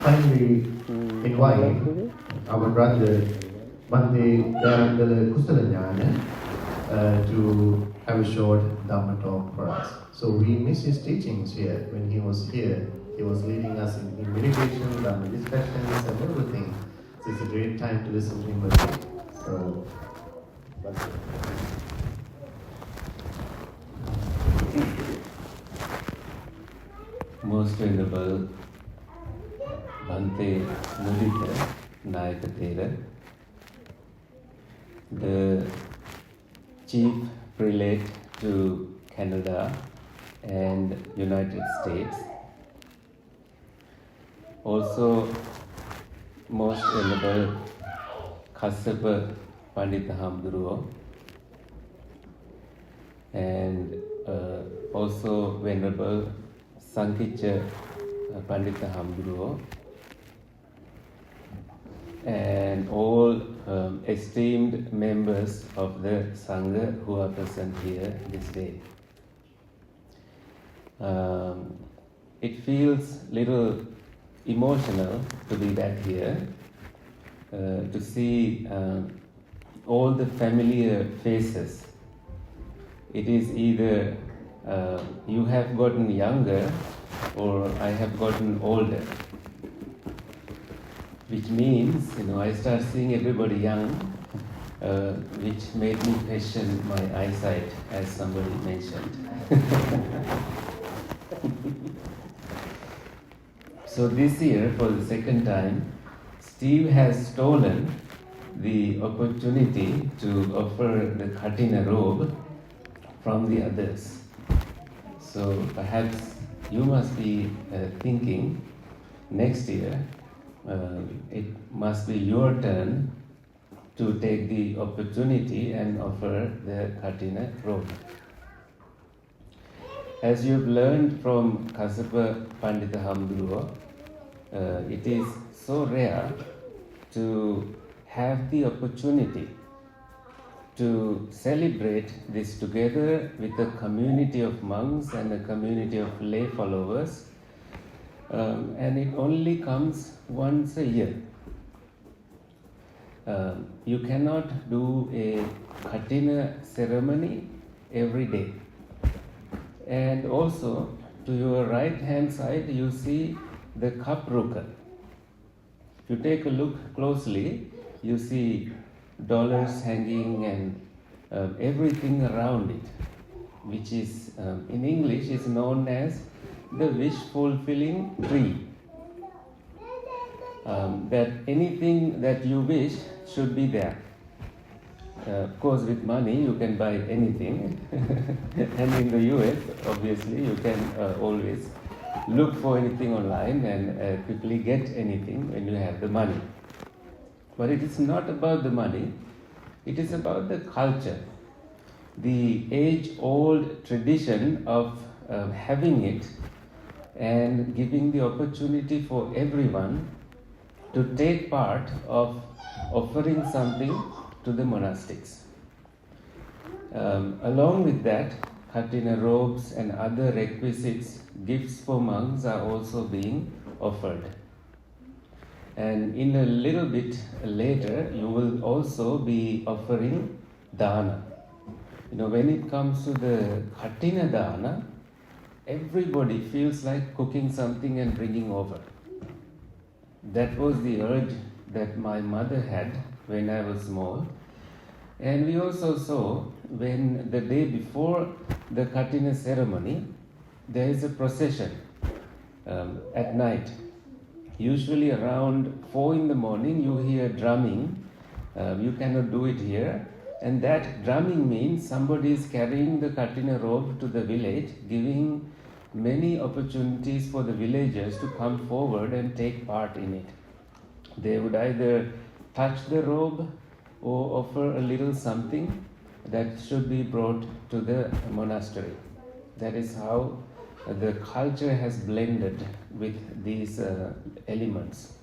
Finally invite our brother Bhante Kusala to have a short Dhamma talk for us. So we miss his teachings here. When he was here, he was leading us in meditation, Dhamma discussions and everything. So it's a great time to listen to him again. So, Most Venerable Bhante Mudita Nayakathira, the Chief Prelate to Canada and United States, also Most Venerable Kassapa Pandita Hamduruo, and also Venerable Sankicha Pandita Hamduruo, and all esteemed members of the Sangha who are present here this day. It feels little emotional to be back here, to see all the familiar faces. It is either you have gotten younger or I have gotten older, which means, I start seeing everybody young, which made me question my eyesight, as somebody mentioned. So this year, for the second time, Steve has stolen the opportunity to offer the Kathina robe from the others. So perhaps you must be thinking next year it must be your turn to take the opportunity and offer the Kathina robe. As you've learned from Kassapa Pandita Hamduruo, it is so rare to have the opportunity to celebrate this together with a community of monks and a community of lay followers, and it only comes once a year. You cannot do a Kathina ceremony every day. And also, to your right hand side, you see the kapruka. If you take a look closely, you see dollars hanging and everything around it, which is in English is known as the wish-fulfilling tree. That anything that you wish should be there. Of course, with money you can buy anything, and in the US, obviously, you can always look for anything online and quickly get anything when you have the money. But it is not about the money, it is about the culture, the age-old tradition of having it and giving the opportunity for everyone to take part of offering something to the monastics. Along with that, Kathina robes and other requisites, gifts for monks are also being offered. And in a little bit later, you will also be offering dana. When it comes to the Kathina dana, everybody feels like cooking something and bringing over. That was the urge that my mother had when I was small. And we also saw when the day before the Kathina ceremony, there is a procession at night. Usually around 4 in the morning you hear drumming. You cannot do it here. And that drumming means somebody is carrying the Kathina robe to the village, giving many opportunities for the villagers to come forward and take part in it. They would either touch the robe or offer a little something that should be brought to the monastery. That is how the culture has blended with these elements.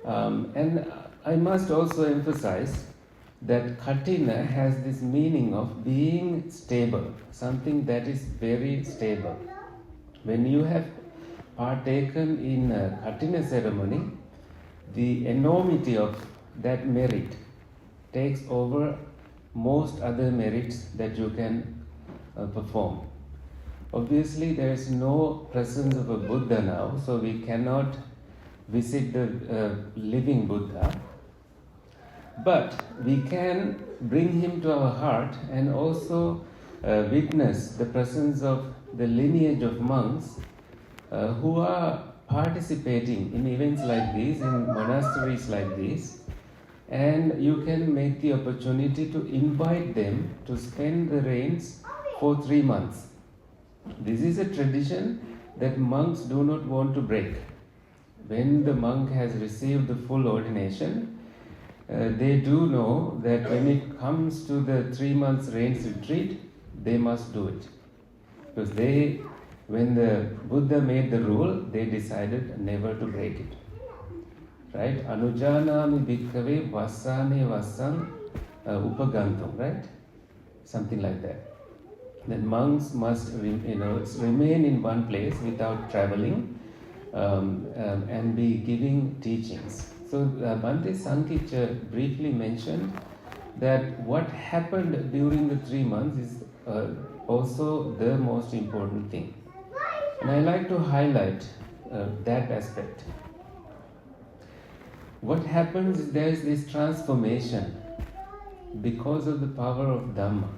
And I must also emphasize that Kathina has this meaning of being stable, something that is very stable. When you have partaken in a Kathina ceremony, the enormity of that merit takes over most other merits that you can perform. Obviously, there is no presence of a Buddha now, so we cannot visit the living Buddha. But we can bring him to our heart and also witness the presence of the lineage of monks who are participating in events like these, in monasteries like these, and you can make the opportunity to invite them to spend the rains for 3 months. This is a tradition that monks do not want to break. When the monk has received the full ordination, they do know that when it comes to the 3 months rains retreat, they must do it. Because when the Buddha made the rule, they decided never to break it. Right? Anujanami bhikkhave vassane vassam upagantam, right? Something like that. That monks must remain in one place without traveling and be giving teachings. So Bhante Sankicha briefly mentioned that what happened during the 3 months is also the most important thing. And I like to highlight that aspect. What happens is there is this transformation because of the power of Dhamma,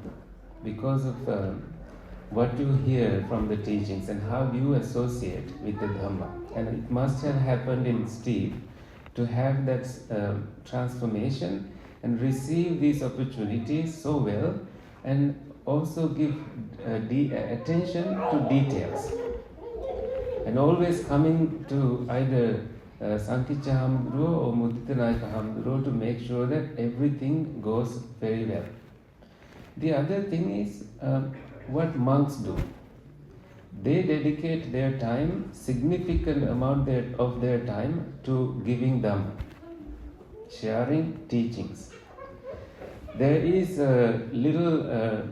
because of what you hear from the teachings and how you associate with the Dhamma. And it must have happened in Steve to have that transformation and receive these opportunities so well, and also give attention to details. And always coming to either Sankicha Hamduro or Mudita Nayaka Hamduro to make sure that everything goes very well. The other thing is what monks do. They dedicate their time, significant amount of their time to giving Dhamma, sharing teachings. There is a little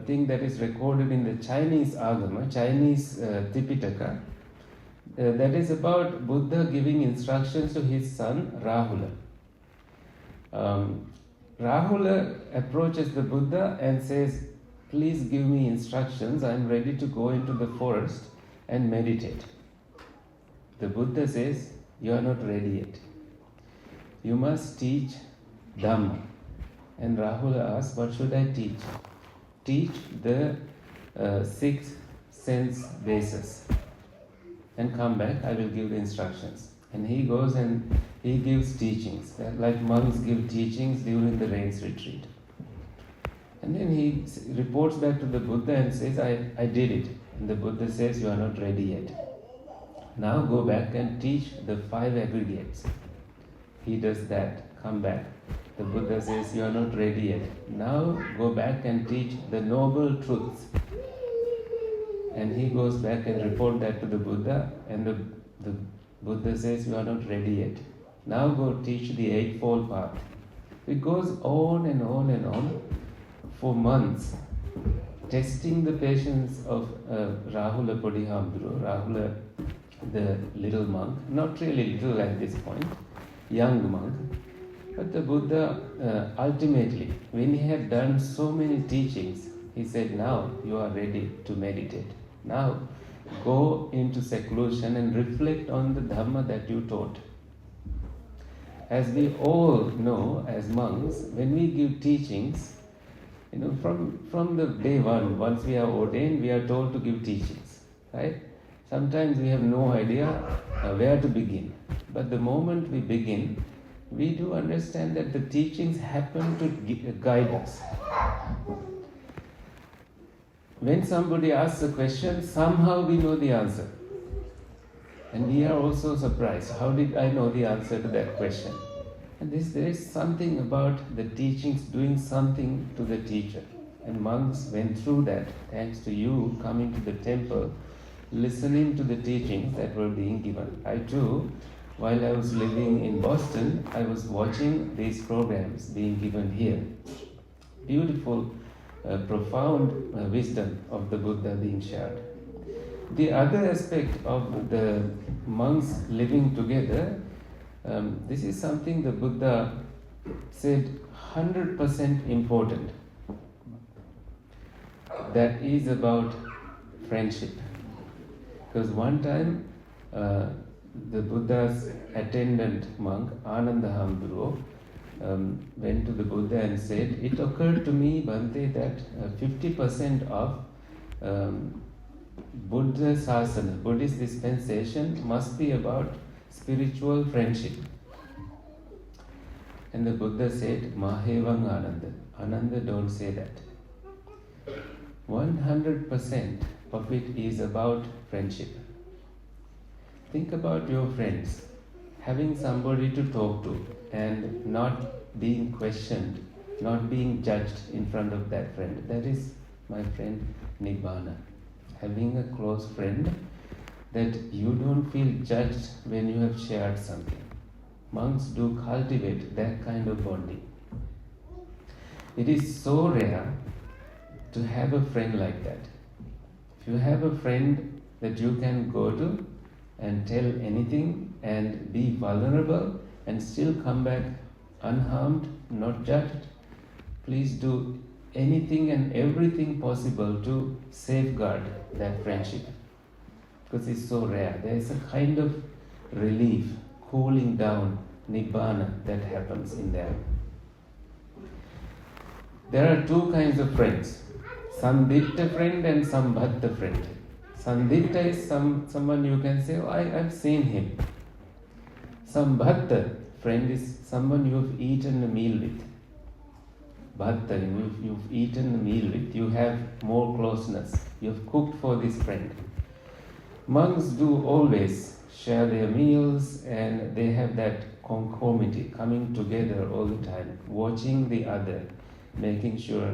thing that is recorded in the Chinese Agama, Chinese Tipitaka, that is about Buddha giving instructions to his son Rahula. Rahula approaches the Buddha and says, "Please give me instructions, I am ready to go into the forest and meditate." The Buddha says, "You are not ready yet. You must teach Dhamma." And Rahula asks, "What should I teach?" "Teach the 6 sense bases. And come back, I will give the instructions." And he goes and he gives teachings, like monks give teachings during the rains retreat. And then he reports back to the Buddha and says, I did it. And the Buddha says, "You are not ready yet. Now go back and teach the 5 aggregates." He does that, come back. The Buddha says, "You are not ready yet. Now go back and teach the noble truths." And he goes back and reports that to the Buddha, and the Buddha says, "You are not ready yet. Now go teach the 8-fold path." It goes on and on and on for months, testing the patience of Rahula Podihamduru, Rahula the little monk, not really little at this point, young monk. But the Buddha ultimately, when he had done so many teachings, he said, "Now you are ready to meditate. Now go into seclusion and reflect on the Dhamma that you taught." As we all know as monks, when we give teachings, from the day one, once we are ordained, we are told to give teachings, right? Sometimes we have no idea where to begin. But the moment we begin, we do understand that the teachings happen to guide us. When somebody asks a question, somehow we know the answer. And we are also surprised. How did I know the answer to that question? And there is something about the teachings doing something to the teacher. And monks went through that, thanks to you coming to the temple, listening to the teachings that were being given. I too, while I was living in Boston, I was watching these programs being given here. Beautiful, profound wisdom of the Buddha being shared. The other aspect of the monks living together, this is something the Buddha said 100% important. That is about friendship. Because one time, the Buddha's attendant monk, Ananda Hamduro, went to the Buddha and said, "It occurred to me, Bhante, that 50% of Buddha Sasana, Buddhist dispensation, must be about spiritual friendship." And the Buddha said, "Mahevang Ananda. Ananda, don't say that. 100% of it is about friendship." Think about your friends, having somebody to talk to and not being questioned, not being judged in front of that friend. That is, my friend, Nibbāna. Having a close friend that you don't feel judged when you have shared something. Monks do cultivate that kind of bonding. It is so rare to have a friend like that. If you have a friend that you can go to and tell anything and be vulnerable and still come back unharmed, not judged, please do anything and everything possible to safeguard that friendship. Because it's so rare. There is a kind of relief, cooling down, Nibbāna that happens in there. There are two kinds of friends. Sandipta friend and Sambhatta friend. Sandipta is someone you can say, "Oh, I've seen him." Sambhatta friend is someone you have eaten a meal with. Bhatta, you've eaten a meal with, you have more closeness. You have cooked for this friend. Monks do always share their meals and they have that conformity, coming together all the time, watching the other, making sure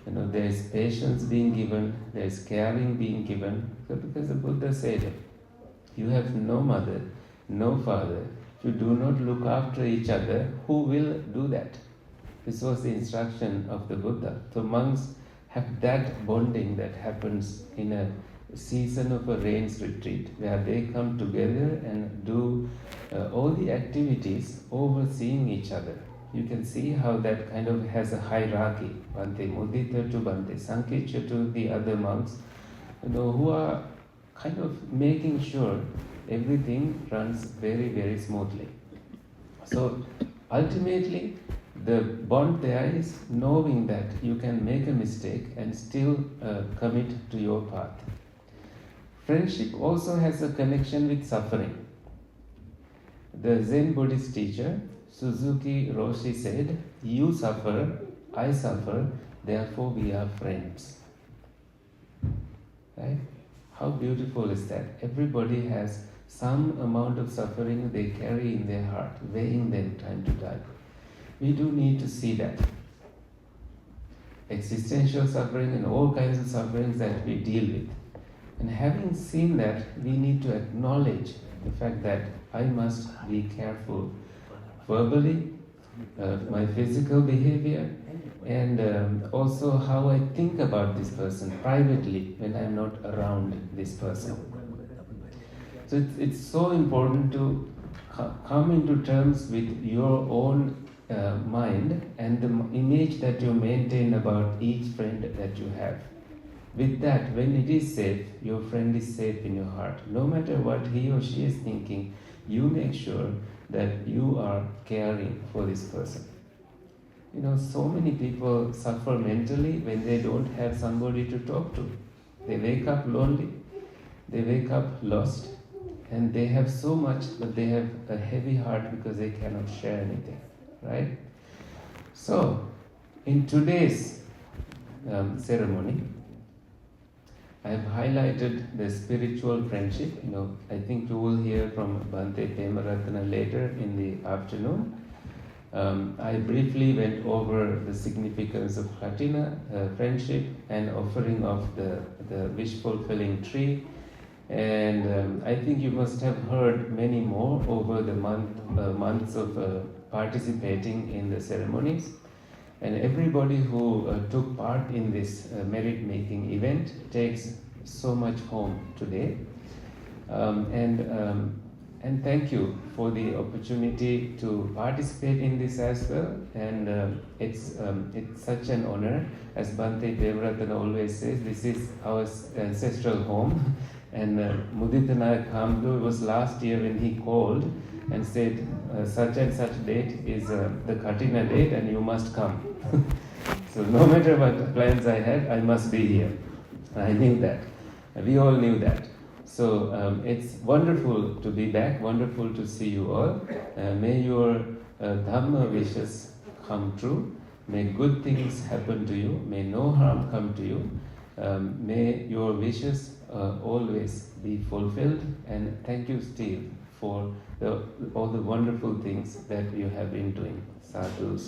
there is patience being given, there is caring being given. Because the Buddha said, you have no mother, no father. If you do not look after each other, who will do that? This was the instruction of the Buddha. So monks have that bonding that happens in a season of a rains retreat, where they come together and do all the activities overseeing each other. You can see how that kind of has a hierarchy. Bhante Mudita to Bhante Sankhicha to the other monks, who are kind of making sure everything runs very, very smoothly. So ultimately, the bond there is knowing that you can make a mistake and still commit to your path. Friendship also has a connection with suffering. The Zen Buddhist teacher, Suzuki Roshi, said, "You suffer, I suffer, therefore we are friends." Right? How beautiful is that? Everybody has some amount of suffering they carry in their heart, weighing them time to time. We do need to see that. Existential suffering and all kinds of sufferings that we deal with. And having seen that, we need to acknowledge the fact that I must be careful verbally, my physical behavior, and also how I think about this person privately when I'm not around this person. So it's so important to come into terms with your own mind and the image that you maintain about each friend that you have. With that, when it is safe, your friend is safe in your heart. No matter what he or she is thinking, you make sure that you are caring for this person. So many people suffer mentally when they don't have somebody to talk to. They wake up lonely, they wake up lost, and they have so much, but they have a heavy heart because they cannot share anything, right? So, in today's ceremony, I have highlighted the spiritual friendship. I think you will hear from Bhante Pemaratana later in the afternoon. I briefly went over the significance of Kathina, friendship, and offering of the wish-fulfilling tree. And I think you must have heard many more over the months of participating in the ceremonies. And everybody who took part in this merit-making event takes so much home today. And thank you for the opportunity to participate in this as well. And it's such an honor. As Bhante Devratana always says, this is our ancestral home. And Mudita Hamdu was last year when he called and said, such and such date is the Kathina date and you must come. So no matter what plans I had, I must be here. I knew that. We all knew that. So it's wonderful to be back, wonderful to see you all. May your Dhamma wishes come true. May good things happen to you. May no harm come to you. May your wishes always be fulfilled. And thank you, Steve, for all the wonderful things that you have been doing. Sadhu.